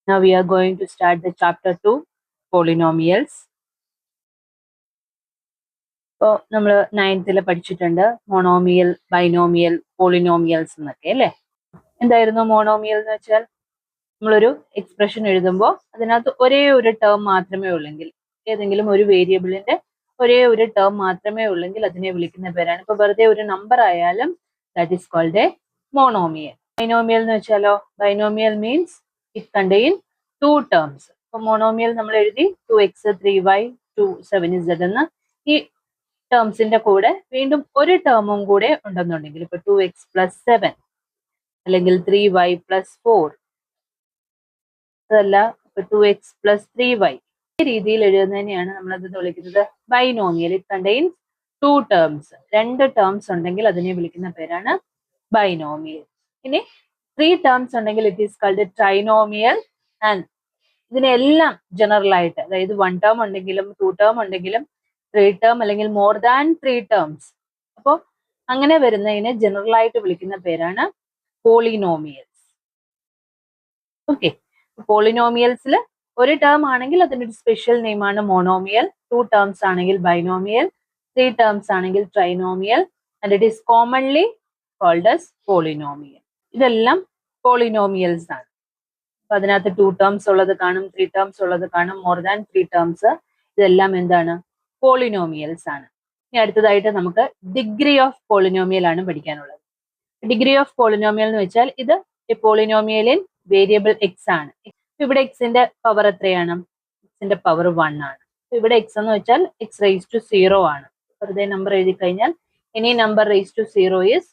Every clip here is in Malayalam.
Now we are going to start the chapter 2, polynomials. ഇപ്പോൾ നമ്മൾ 9th പഠിച്ചിട്ടുണ്ട് മോണോമിയൽ, ബൈനോമിയൽ, പോളിനോമിയൽസ് എന്നൊക്കെ അല്ലേ. എന്തായിരുന്നു മോണോമിയൽ എന്ന് വെച്ചാൽ നമ്മളൊരു എക്സ്പ്രഷൻ എഴുതുമ്പോൾ അതിനകത്ത് ഒരേ ഒരു ടേം മാത്രമേ ഉള്ളെങ്കിൽ, ഏതെങ്കിലും ഒരു വേരിയബിളിന്റെ ഒരേ ഒരു ടേം മാത്രമേ ഉള്ളെങ്കിൽ അതിനെ വിളിക്കുന്ന പേരാണ്. ഇപ്പൊ വെറുതെ ഒരു നമ്പർ ആയാലും that is called a monomial. Binomial എന്ന് വെച്ചാലോ, binomial means it contain 2 terms. ഇപ്പൊ മോണോമിയൽ നമ്മൾ എഴുതി 2x 3y 2 7z എന്ന്. ഈ ടേംസിന്റെ കൂടെ വീണ്ടും ഒരു ടേമും കൂടെ ഉണ്ടെന്നുണ്ടെങ്കിൽ, ഇപ്പൊ 2x + 7 അല്ലെങ്കിൽ 3y + 4, അതല്ല ഇപ്പൊ 2x + 3y, ഈ രീതിയിൽ എഴുതുന്നതിനെയാണ് നമ്മളത് വിളിക്കുന്നത് binomial. It contains 2 terms. 2 terms ഉണ്ടെങ്കിൽ അതിനെ വിളിക്കുന്ന പേരാണ് ബൈനോമിയൽ. ഇനി 3 ടേംസ് ഉണ്ടെങ്കിൽ it is called trinomial. And ഇതിനെല്ലാം ജനറൽ ആയിട്ട്, അതായത് 1 ടേം ഉണ്ടെങ്കിലും 2 ടേം ഉണ്ടെങ്കിലും 3 ടേം അല്ലെങ്കിൽ മോർ ദാൻ 3 ടേംസ്, അപ്പോൾ അങ്ങനെ വരുന്നതിനെ ജനറൽ ആയിട്ട് വിളിക്കുന്ന പേരാണ് പോളിനോമിയൽസ്. ഓക്കെ, പോളിനോമിയൽസിൽ ഒരു ടേം ആണെങ്കിൽ അതിനൊരു സ്പെഷ്യൽ നെയിമാണ് മോണോമിയൽ, 2 ടേംസ് ആണെങ്കിൽ ബൈനോമിയൽ, 3 ടേംസ് ആണെങ്കിൽ trinomial, and it is commonly called as polynomial. ഇതെല്ലാം പോളിനോമിയൽസ് ആണ്. അപ്പൊ അതിനകത്ത് 2 ടേംസ് ഉള്ളത് കാണും, 3 ടേംസ് ഉള്ളത് കാണും, മോർ ദാൻ 3 ടേംസ്. ഇതെല്ലാം എന്താണ്? പോളിനോമിയൽസ് ആണ്. ഇനി അടുത്തതായിട്ട് നമുക്ക് ഡിഗ്രി ഓഫ് പോളിനോമിയൽ ആണ് പഠിക്കാനുള്ളത്. ഡിഗ്രി ഓഫ് പോളിനോമിയൽ എന്ന് വെച്ചാൽ ഇത് പോളിനോമിയൽ ഇൻ വേരിയബിൾ എക്സ് ആണ്. ഇവിടെ എക്സിന്റെ പവർ എത്രയാണ്? എക്സിന്റെ പവർ 1 ആണ്. ഇവിടെ എക്സ് എന്ന് വെച്ചാൽ x⁻0 ആണ്. വെറുതെ നമ്പർ എഴുതി കഴിഞ്ഞാൽ any number raise to 0 is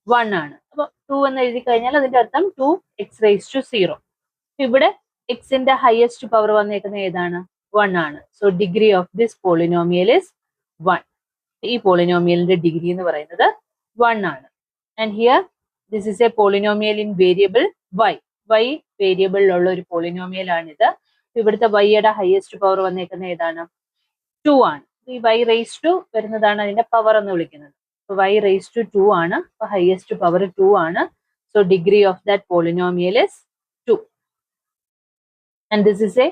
1 ആണ്. അപ്പൊ 2 എന്ന് എഴുതി കഴിഞ്ഞാൽ അതിന്റെ അർത്ഥം 2x⁻0. ഇവിടെ എക്സിന്റെ ഹയസ്റ്റ് പവർ വന്നേക്കുന്നത് ഏതാണ്? 1 ആണ്. So degree of this polynomial is 1. ഈ പോളിനോമിയലിന്റെ ഡിഗ്രി എന്ന് പറയുന്നത് 1 ആണ്. And here this is A polynomial in variable y. y വേരിയബിളിലുള്ള ഒരു പോളിനോമിയൽ ആണിത്. ഇവിടുത്തെ y-യുടെ ഹയസ്റ്റ് പവർ വന്നേക്കുന്നത് ഏതാണ്? 2 ആണ്. ഈ y⁻2 വരുന്നതാണ് അതിന്റെ പവർ എന്ന് വിളിക്കുന്നത്. y⁻2 2 ആണ്. അപ്പൊ ഹയസ്റ്റ് പവർ 2 ആണ്. So degree of that polynomial is 2. And this is a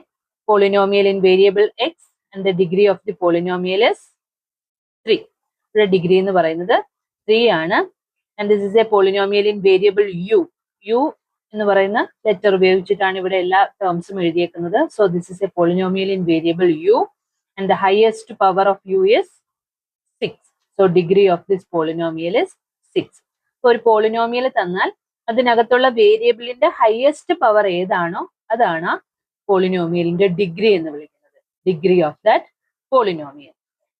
polynomial in variable x, and the degree of the polynomial is 3. ഇവിടെ ഡിഗ്രി എന്ന് പറയുന്നത് 3 ആണ്. And this is a polynomial in variable u. u എന്ന് പറയുന്ന ലെറ്റർ ഉപയോഗിച്ചിട്ടാണ് ഇവിടെ എല്ലാ ടേംസും എഴുതിയേക്കുന്നത്. So this is a polynomial in variable u, and the highest power of u is 6. So degree of this polynomial is 6. So ഒരു പോളിനോമിയൽ തന്നാൽ അതിനകത്തുള്ള വേരിയബിളിന്റെ ഹയസ്റ്റ് പവർ ഏതാണോ അതാണ് പോളിനോമിയലിന്റെ ഡിഗ്രി എന്ന് വിളിക്കുന്നത്. Degree of that polynomial.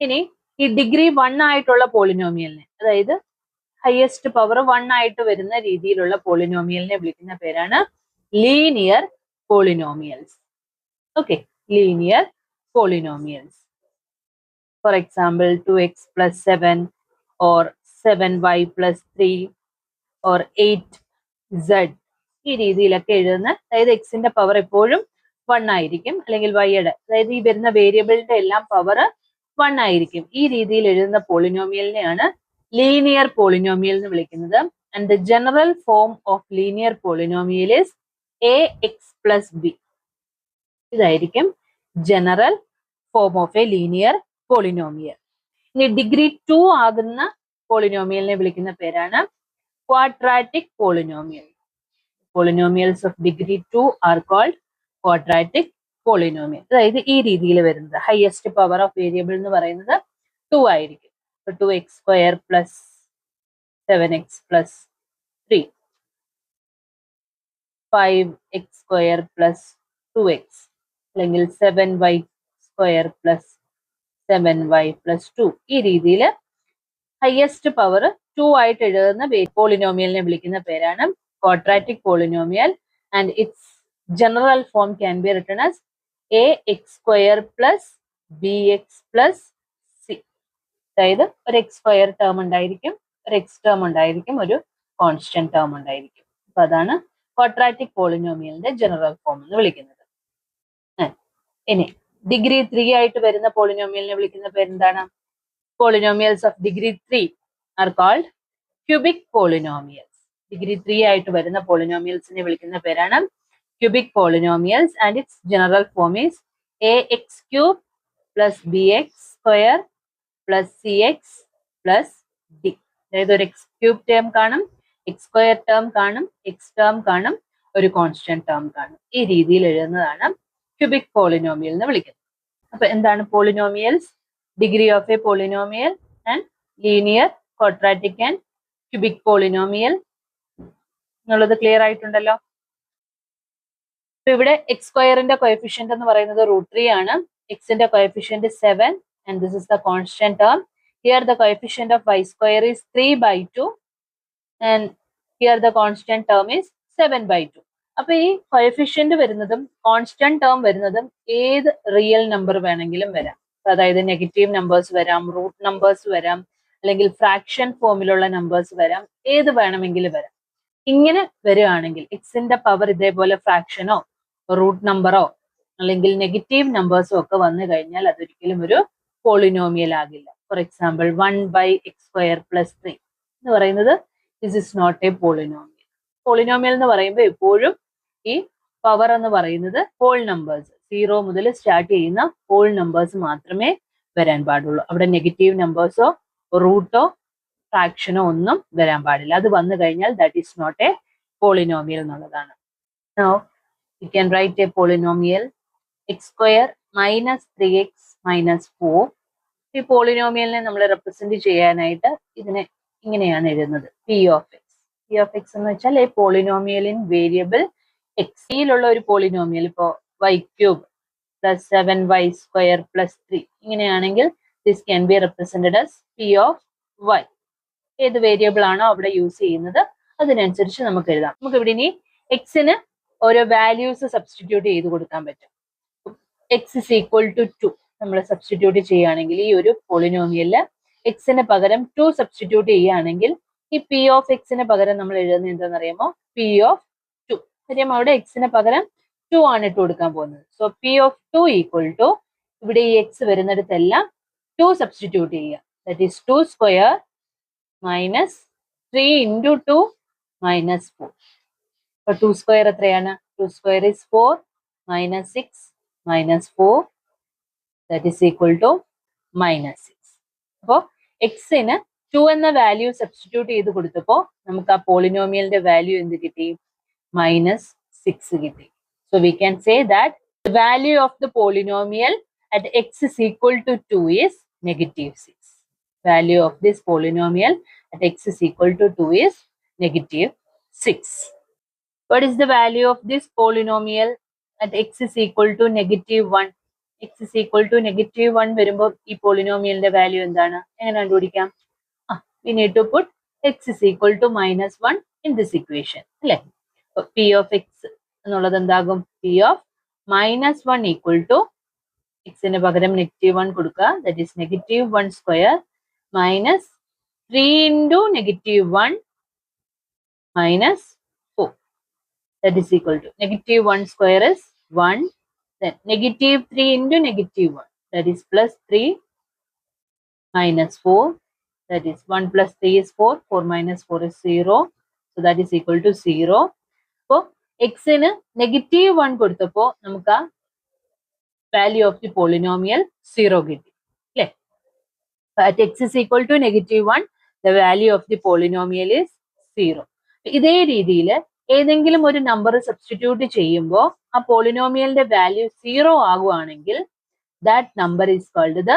ഇനി ഈ ഡിഗ്രി 1 ആയിട്ടുള്ള പോളിനോമിയലിനെ, അതായത് ഹയസ്റ്റ് പവർ 1 ആയിട്ട് വരുന്ന രീതിയിലുള്ള പോളിനോമിയലിനെ വിളിക്കുന്ന പേരാണ് linear polynomials. Okay, linear polynomials. For example 2x + 7 or 7y + 3 or 8z, ഈ രീതിയിലൊക്കെ എഴുതുന്ന, അതായത് എക്സിന്റെ പവർ എപ്പോഴും 1 ആയിരിക്കും, അല്ലെങ്കിൽ വൈയുടെ, അതായത് ഈ വരുന്ന വേരിയബിളിന്റെ എല്ലാം പവർ 1 ആയിരിക്കും. ഈ രീതിയിൽ എഴുതുന്ന പോളിനോമിയലിനെയാണ് ലീനിയർ പോളിനോമിയൽ എന്ന് വിളിക്കുന്നത്. And the general form of linear polynomial is ax + b. ഇതായിരിക്കും general form of a linear polynomial. ഇനി ഡിഗ്രി 2 ആകുന്ന പോളിനോമിയലിനെ വിളിക്കുന്ന പേരാണ് quadratic polynomial. Polynomials of degree 2 are called quadratic polynomial. അതായത് ഈ രീതിയിൽ വരുന്നത് ഹയസ്റ്റ് പവർ ഓഫ് വേരിയബിൾ എന്ന് പറയുന്നത് 2 ആയിരിക്കും. 2x² + 7x + 3, 5x² + 2x, അല്ലെങ്കിൽ 7y² + 7y + 2. ഈ രീതിയിൽ ഹയസ്റ്റ് പവർ 2 ആയിട്ട് എഴുതുന്ന പോളിനോമിയലിനെ വിളിക്കുന്ന പേരാണ് quadratic polynomial. And it's general form can be written as ax² + bx + c. അതായത് ഒരു x² ടേം ഉണ്ടായിരിക്കും, ഒരു x ടേം ഉണ്ടായിരിക്കും, ഒരു കോൺസ്റ്റന്റ് ടേം ഉണ്ടായിരിക്കും. അപ്പൊ അതാണ് ക്വാഡ്രാറ്റിക് പോളിനോമിയലിന്റെ ജനറൽ ഫോം എന്ന് വിളിക്കുന്നത്. ഇനി ഡിഗ്രി 3 ആയിട്ട് വരുന്ന പോളിനോമിയലിനെ വിളിക്കുന്ന പേരെന്താണ്? Polynomials of degree 3 are called cubic polynomials. Degree 3 ആയിട്ട് വരുന്ന പോളിനോമിയൽസിനെ വിളിക്കുന്ന പേരാണ് cubic polynomials and its general form is ax cube plus bx square plus cx plus d. അതായത് ഒരു എക്സ് ക്യൂബ് ടേം കാണും, എക്സ് സ്ക്വയർ ടേം കാണും, എക്സ് ടേം കാണും, ഒരു കോൺസ്റ്റന്റ് ടേം കാണും. ഈ രീതിയിൽ എഴുതുന്നതാണ് ക്യൂബിക് പോളിനോമിയൽ എന്ന് വിളിക്കുന്നത്. അപ്പൊ എന്താണ് polynomials? Degree of A polynomial and linear, quadratic and cubic polynomial എന്നുള്ളത് ക്ലിയർ ആയിട്ടുണ്ടല്ലോ. അപ്പൊ ഇവിടെ എക്സ് സ്ക്വയറിന്റെ കോഎഫിഷ്യന്റ് എന്ന് പറയുന്നത് √3 ആണ്. എക്സിന്റെ coefficient 7 and this is the constant term. Here the coefficient of y square is 3/2 and here the constant term is 7/2. അപ്പൊ ഈ കോഎഫിഷ്യന്റ് വരുന്നതും കോൺസ്റ്റന്റ് ടേം വരുന്നതും ഏത് റിയൽ നമ്പർ വേണമെങ്കിലും വരാം. അതായത് നെഗറ്റീവ് നമ്പേഴ്സ് വരാം, റൂട്ട് നമ്പേഴ്സ് വരാം, അല്ലെങ്കിൽ ഫ്രാക്ഷൻ ഫോമിലുള്ള നമ്പേഴ്സ് വരാം, ഏത് വേണമെങ്കിലും വരാം. ഇങ്ങനെ വരികയാണെങ്കിൽ എക്സിന്റെ പവർ ഇതേപോലെ ഫ്രാക്ഷനോ റൂട്ട് നമ്പറോ അല്ലെങ്കിൽ നെഗറ്റീവ് നമ്പേഴ്സോ ഒക്കെ വന്നു കഴിഞ്ഞാൽ അതൊരിക്കലും ഒരു പോളിനോമിയൽ ആകില്ല. ഫോർ എക്സാമ്പിൾ 1/x² + 3 എന്ന് പറയുന്നത് this is not a polynomial. Polynomial എന്ന് പറയുമ്പോൾ എപ്പോഴും ഈ പവർ എന്ന് പറയുന്നത് ഹോൾ നമ്പേഴ്സ്, 0 മുതൽ സ്റ്റാർട്ട് ചെയ്യുന്ന ഹോൾ നമ്പേഴ്സ് മാത്രമേ വരാൻ പാടുള്ളൂ. അവിടെ നെഗറ്റീവ് നമ്പേഴ്സോ റൂട്ടോ ഫ്രാക്ഷനോ ഒന്നും വരാൻ പാടില്ല. അത് വന്നു കഴിഞ്ഞാൽ that is not a polynomial എന്നുള്ളതാണ്. Now we can write a polynomial x² - 3x - 4. ഈ പോളിനോമിയലിനെ നമ്മൾ റെപ്രസെന്റ് ചെയ്യാനായിട്ട് ഇതിനെ ഇങ്ങനെയാണ് എഴുതുന്നത്, p of x. p of x എന്ന് വെച്ചാൽ A polynomial in variable X. യിലുള്ള ഒരു പോളിനോമിയൽ ഇപ്പോൾ y³ + 7y² + 3 ഇങ്ങനെയാണെങ്കിൽ this can be represented as p of y. ഏത് വേരിയബിൾ ആണോ അവിടെ യൂസ് ചെയ്യുന്നത് അതിനനുസരിച്ച് നമുക്ക് എഴുതാം. നമുക്ക് ഇവിടെ ഇനി എക്സിന് ഓരോ വാല്യൂസ് സബ്സ്റ്റിറ്റ്യൂട്ട് ചെയ്ത് കൊടുക്കാൻ പറ്റും. x is equal to 2 നമ്മൾ സബ്സ്റ്റിറ്റ്യൂട്ട് ചെയ്യുകയാണെങ്കിൽ ഈ ഒരു പോളിനോമിയലില് എക്സിന് പകരം 2 സബ്സ്റ്റിറ്റ്യൂട്ട് ചെയ്യുകയാണെങ്കിൽ ഈ p ഓഫ് എക്സിന് പകരം നമ്മൾ എഴുതുന്നത് എന്താണെന്നറിയാമോ? p of 2. കാര്യം അവിടെ എക്സിന് പകരം 2 ആണ് ഇട്ട് കൊടുക്കാൻ പോകുന്നത്. So p of 2 equal to ഇവിടെ ഈ എക്സ് വരുന്നിടത്തെല്ലാം 2 സബ്സ്റ്റിറ്റ്യൂട്ട് ചെയ്യുക. That is 2² - 3 × 2 - 4. അപ്പൊ 2² എത്രയാണ്? 2² is 4 - 6 - 4 that is equal to -6. അപ്പോൾ എക്സിന് 2 എന്ന വാല്യൂ സബ്സ്റ്റിറ്റ്യൂട്ട് ചെയ്ത് കൊടുത്തപ്പോൾ നമുക്ക് ആ പോളിനോമിയലിന്റെ വാല്യൂ എന്ത് കിട്ടി? -6 കിട്ടി. So we can say that the value of the polynomial at x is equal to 2 is -6. Value of this polynomial at x is equal to 2 is -6. What is the value of this polynomial at x is equal to -1? x is equal to -1 വരുമ്പോൾ ഈ പോളിനോമിയലിന്റെ വാല്യൂ എന്താണ്? എങ്ങനെ കണ്ടുപിടിക്കാം? we need to put x is equal to -1 in this equation അല്ലേ? p of x എന്നുള്ളത് എന്താകും? p of -1 equal to x-ന് പകരം -1 കൊടുക്കുക. that is -1² - 3 × -1 - 4. That is equal to -1² is 1, then -3 × -1 that is +3 - 4 that is 1 + 3 is 4, 4 - 4 is 0, so that is equal to 0. അപ്പോൾ എക്സിന് -1 കൊടുത്തപ്പോൾ നമുക്ക് ആ വാല്യൂ ഓഫ് ദി പോളിനോമിയൽ 0 കിട്ടി അല്ലേ? at x is equal to -1 the value of the polynomial is 0. ഇതേ രീതിയിൽ ഏതെങ്കിലും ഒരു നമ്പർ സബ്സ്റ്റിറ്റ്യൂട്ട് ചെയ്യുമ്പോൾ ആ പോളിനോമിയലിന്റെ വാല്യൂ 0 ആകുവാണെങ്കിൽ that number is called the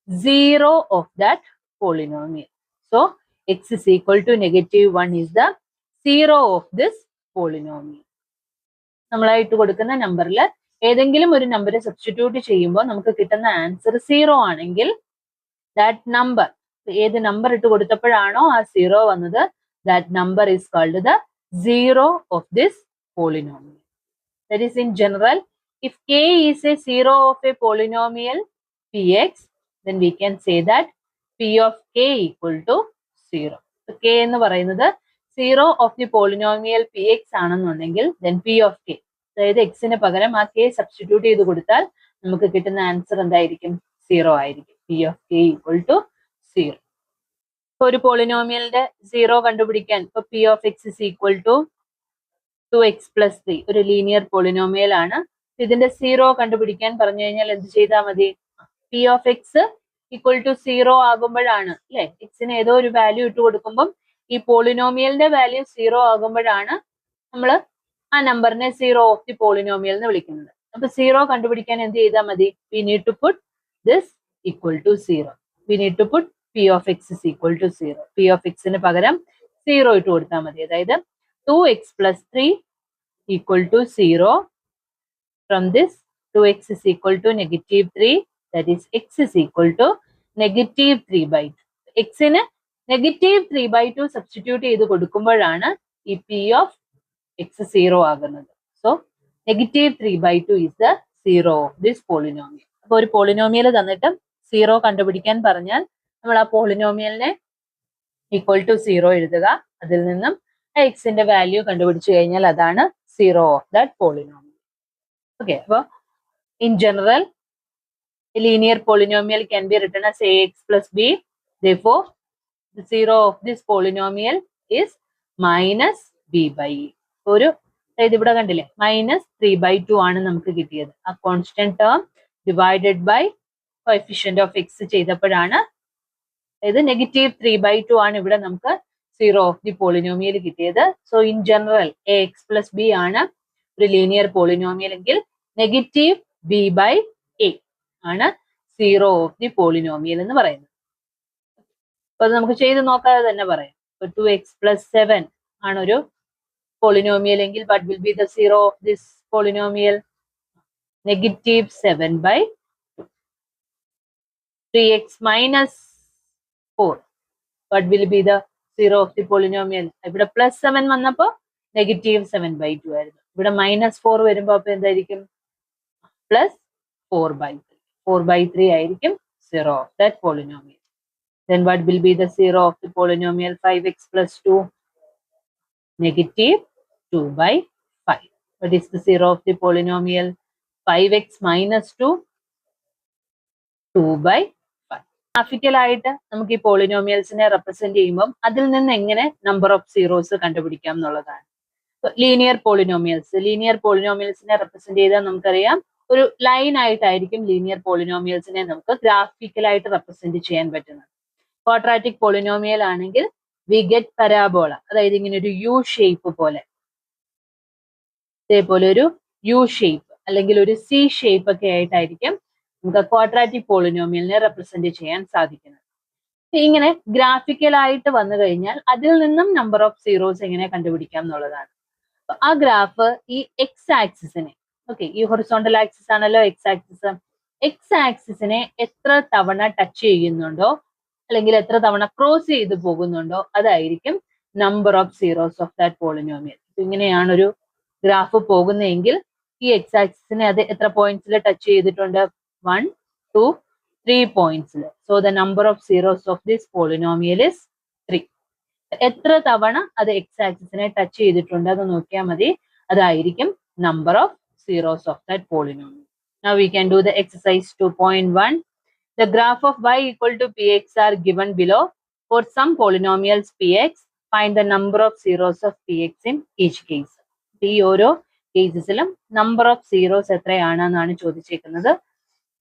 0 of that polynomial. So x is equal to -1 is the 0 of this polynomial. നമ്മളായിട്ട് കൊടുക്കുന്ന നമ്പറിൽ ഏതെങ്കിലും ഒരു നമ്പർ സബ്സ്റ്റിറ്റ്യൂട്ട് ചെയ്യുമ്പോൾ നമുക്ക് കിട്ടുന്ന ആൻസർ 0 ആണെങ്കിൽ ദാറ്റ് നമ്പർ, ഏത് നമ്പർ ഇട്ട് കൊടുത്തപ്പോഴാണോ ആ 0 വന്നത്, that number is called the 0 of this polynomial. That is, in general, if k is a 0 of a polynomial px, then we can say that p of k equal to 0. So k എന്ന് പറയുന്നത് 0 of the polynomial px ആണെന്നുണ്ടെങ്കിൽ then p of k, അതായത് എക്സിന് പകരം ആ k സബ്സ്റ്റിറ്റ്യൂട്ട് ചെയ്ത് കൊടുത്താൽ നമുക്ക് കിട്ടുന്ന ആൻസർ എന്തായിരിക്കും? 0 ആയിരിക്കും. p of k equal to 0. ഒരു പോളിനോമിയലിന്റെ 0 കണ്ടുപിടിക്കാൻ ഇപ്പൊ p of x is equal to 2x plus 3 ഒരു ലീനിയർ പോളിനോമിയൽ ആണ്. ഇതിന്റെ സീറോ കണ്ടുപിടിക്കാൻ പറഞ്ഞു കഴിഞ്ഞാൽ എന്ത് ചെയ്താൽ മതി? P of X equal to zero ആകുമ്പോഴാണ് അല്ലെ, എക്സിന് ഏതോ ഒരു വാല്യൂ ഇട്ട് കൊടുക്കുമ്പോൾ ഈ പോളിനോമിയലിന്റെ വാല്യൂ സീറോ ആകുമ്പോഴാണ് നമ്മൾ ആ നമ്പറിനെ സീറോ ഓഫ് ദി പോളിനോമിയൽ എന്ന് വിളിക്കുന്നത്. അപ്പൊ സീറോ കണ്ടുപിടിക്കാൻ എന്ത് ചെയ്താൽ മതി? We need to put this equal to zero. We need to put P of X is equal to zero. P of എക്സിന് പകരം സീറോ ഇട്ട് കൊടുത്താൽ മതി. അതായത് 2x plus 3 equal to 0. From this 2x is equal to negative 3. That is x is equal to negative 3 by 2. x ന് negative 3 by 2 substitute ചെയ്ത് കൊടുക്കുമ്പോഴാണ് ഈ p of x 0 ആകുന്നത്. So negative 3 by 2 is the zero of this polynomial. അപ്പോൾ ഒരു പോളിനോമിയൽ തന്നിട്ട് സീറോ കണ്ടുപിടിക്കാൻ പറഞ്ഞാൽ നമ്മൾ ആ പോളിനോമിയലിനെ ഈക്വൽ ടു സീറോ എഴുതുക. അതിൽ നിന്നും എക്സിന്റെ വാല്യൂ കണ്ടുപിടിച്ചു കഴിഞ്ഞാൽ അതാണ് zero of that polynomial. Okay, അപ്പോൾ in general linear polynomial can be written as ax plus b. Therefore the zero of this polynomial is minus b by a. ഒരു അതായത് ഇവിടെ കണ്ടില്ലേ -3/2 ആണ് നമുക്ക് കിട്ടിയത്. ആ constant term divided by coefficient of X ചെയ്തപ്പോഴാണ്, അതായത് -3/2 ആണ് ഇവിടെ നമുക്ക് സീറോ ഓഫ് ദി പോളിനോമിയൽ കിട്ടിയത്. So in general ax plus b ആണ് ഒരു ലീനിയർ പോളിനോമിയൽ എങ്കിൽ -b/a ആണ് സീറോ ഓഫ് ദി പോളിനോമിയൽ എന്ന് പറയുന്നത്. അപ്പൊ അത് നമുക്ക് ചെയ്ത് നോക്കാതെ തന്നെ പറയാം. ഇപ്പൊ 2x plus 7 ആണ് ഒരു പോളിനോമിയൽ എങ്കിൽ what will be the zero of this polynomial? -7/2. 3x minus 4, what will be the zero of the polynomial? ഇവിടെ +7 വന്നപ്പോ -7/2 ആയിരുന്നു. ഇവിടെ -4 വരുമ്പോ അപ്പൊ എന്തായിരിക്കും? +4/3. 4/3 ആയിരിക്കും zero of that polynomial. Then what will be the zero of the polynomial 5x plus 2? -2/5. What is the zero of the polynomial 5x minus 2? 2/5. Graphical ആയിട്ട് നമുക്ക് ഈ പോളിനോമിയൽസിനെ റെപ്രസെന്റ് ചെയ്യുമ്പോൾ അതിൽ നിന്ന് എങ്ങനെ നമ്പർ ഓഫ് സീറോസ് കണ്ടുപിടിക്കാം എന്നുള്ളതാണ്. ലീനിയർ പോളിനോമിയൽസിനെ റെപ്രസെന്റ് ചെയ്താൽ നമുക്കറിയാം ഒരു ലൈൻ ആയിട്ടായിരിക്കും ലീനിയർ പോളിനോമിയൽസിനെ നമുക്ക് ഗ്രാഫിക്കലായിട്ട് റെപ്രസെന്റ് ചെയ്യാൻ പറ്റുന്നത്. ക്വാഡ്രാറ്റിക് പോളിനോമിയൽ ആണെങ്കിൽ വി ഗെറ്റ് പരാബോള, അതായത് ഇങ്ങനെ ഒരു യു ഷേപ്പ് പോലെ, ഇതേപോലെ ഒരു യു ഷേപ്പ് അല്ലെങ്കിൽ ഒരു സി ഷേപ്പ് ഒക്കെ ആയിട്ടായിരിക്കും നമുക്ക് ക്വാഡ്രാറ്റിക് പോളിനോമിയലിനെ റെപ്രസെന്റ് ചെയ്യാൻ സാധിക്കുന്നത്. ഇങ്ങനെ ഗ്രാഫിക്കലായിട്ട് വന്നു കഴിഞ്ഞാൽ അതിൽ നിന്നും നമ്പർ ഓഫ് സീറോസ് എങ്ങനെ കണ്ടുപിടിക്കാം എന്നുള്ളതാണ്. ആ ഗ്രാഫ് ഈ എക്സ് ആക്സിസിനെ, ഓക്കെ, ഈ ഹൊറിസോണ്ടൽ ആക്സിസ് ആണല്ലോ എക്സ് ആക്സിസ്, എക്സ് ആക്സിസിനെ എത്ര തവണ ടച്ച് ചെയ്യുന്നുണ്ടോ അല്ലെങ്കിൽ എത്ര തവണ ക്രോസ് ചെയ്ത് പോകുന്നുണ്ടോ അതായിരിക്കും number of zeros of that polynomial. ഇങ്ങനെയാണ് ഒരു ഗ്രാഫ് പോകുന്നതെങ്കിൽ ഈ എക്സ് ആക്സിസിനെ അത് എത്ര പോയിന്റ്സിൽ ടച്ച് ചെയ്തിട്ടുണ്ട്? 1, 2, 3 പോയിന്റ്സിൽ. So the number of zeros of this polynomial is 3. എത്ര തവണ അത് എക്സ് ആക്സിസിനെ ടച്ച് ചെയ്തിട്ടുണ്ട് അത് നോക്കിയാൽ മതി, അതായിരിക്കും number of zeros of that polynomial. Now we can do the exercise 2.1. The graph of y equal to px are given below. For some polynomials px, find the number of zeros of px in each case. ഈ ഓരോ കേസസിലും നമ്പർ ഓഫ് സീറോസ് എത്രയാണെന്നാണ് ചോദിച്ചേക്കുന്നത്.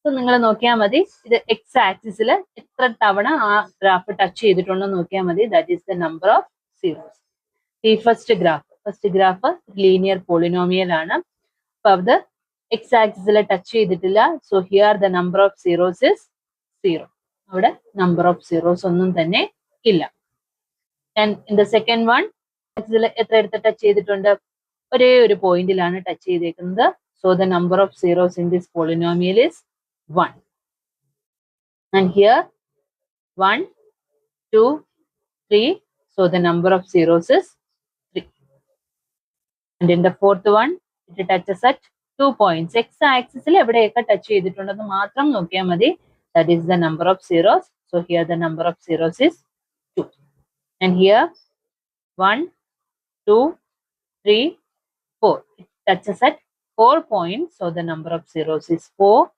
സോ നിങ്ങൾ നോക്കിയാൽ മതി, ഇത് എക്സ് ആക്സിസിൽ എത്ര തവണ ആ ഗ്രാഫ് ടച്ച് ചെയ്തിട്ടുണ്ടെന്ന് നോക്കിയാൽ മതി. That is the number of zeros. ഈ ഫസ്റ്റ് ഗ്രാഫ് ലീനിയർ പോളിനോമിയൽ ആണ്. അപ്പൊ അത് എക്സ് ആക്സിസിൽ ടച്ച് ചെയ്തിട്ടില്ല. So here the number of zeros is 0. അവിടെ നമ്പർ ഓഫ് സീറോസ് ഒന്നും തന്നെ ഇല്ല. And in the second one ആക്സിസിൽ എത്ര എടുത്ത് ടച്ച് ചെയ്തിട്ടുണ്ട്? ഒരേ ഒരു പോയിന്റിലാണ് ടച്ച് ചെയ്തേക്കുന്നത്. So the number of zeros in this polynomial is 1. And here 1, 2, 3. So the number of zeros is 3. And in the fourth one, it touches at 2 points. X axis il evideyekka touch cheyidittundennu matram nokkiyal madi. That is the number of zeros. So here the number of zeros is 2. And here 1, 2, 3, 4. It touches at 4 points. So the number of zeros is 4.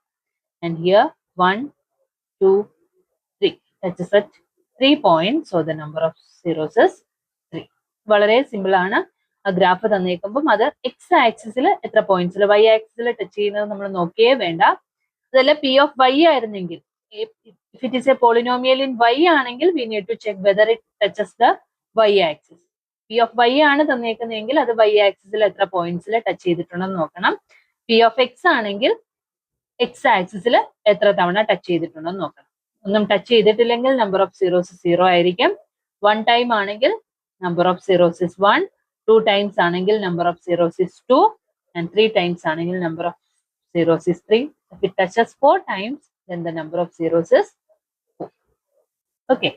And here 1, 2, 3. Touches at 3 points. So the number of zeros is 3. വളരെ സിമ്പിൾ ആണ്. ആ ഗ്രാഫ് തന്നേക്കുമ്പം അത് എക്സ് ആക്സിസിൽ എത്ര പോയിന്റ്സിൽ, വൈ ആക്സിസിൽ ടച്ച് ചെയ്യുന്നത് നമ്മൾ നോക്കിയേ വേണ്ട. അതല്ല പി ഓഫ് വൈ ആയിരുന്നെങ്കിൽ, if it is a polynomial in y ആണെങ്കിൽ we need to check whether it touches the y axis. P of Y ആണ് തന്നേക്കുന്നതെങ്കിൽ അത് വൈ ആക്സിസിൽ എത്ര പോയിന്റ്സിൽ ടച്ച് ചെയ്തിട്ടുണ്ടെന്ന് നോക്കണം. പി ഓഫ് എക്സ് ആണെങ്കിൽ എക്സ് ആക്സിസിൽ എത്ര തവണ ടച്ച് ചെയ്തിട്ടുണ്ടെന്ന് നോക്കണം. ഒന്നും ടച്ച് ചെയ്തിട്ടില്ലെങ്കിൽ നമ്പർ ഓഫ് സീറോസ് 0 ആയിരിക്കും. 1 ടൈം ആണെങ്കിൽ number of zeros is 1, 2 times ആണെങ്കിൽ number of zeros is 2, and 3 times ആണെങ്കിൽ number of zeros is 3. If it touches 4 times, then the number of zeros is 4. Okay.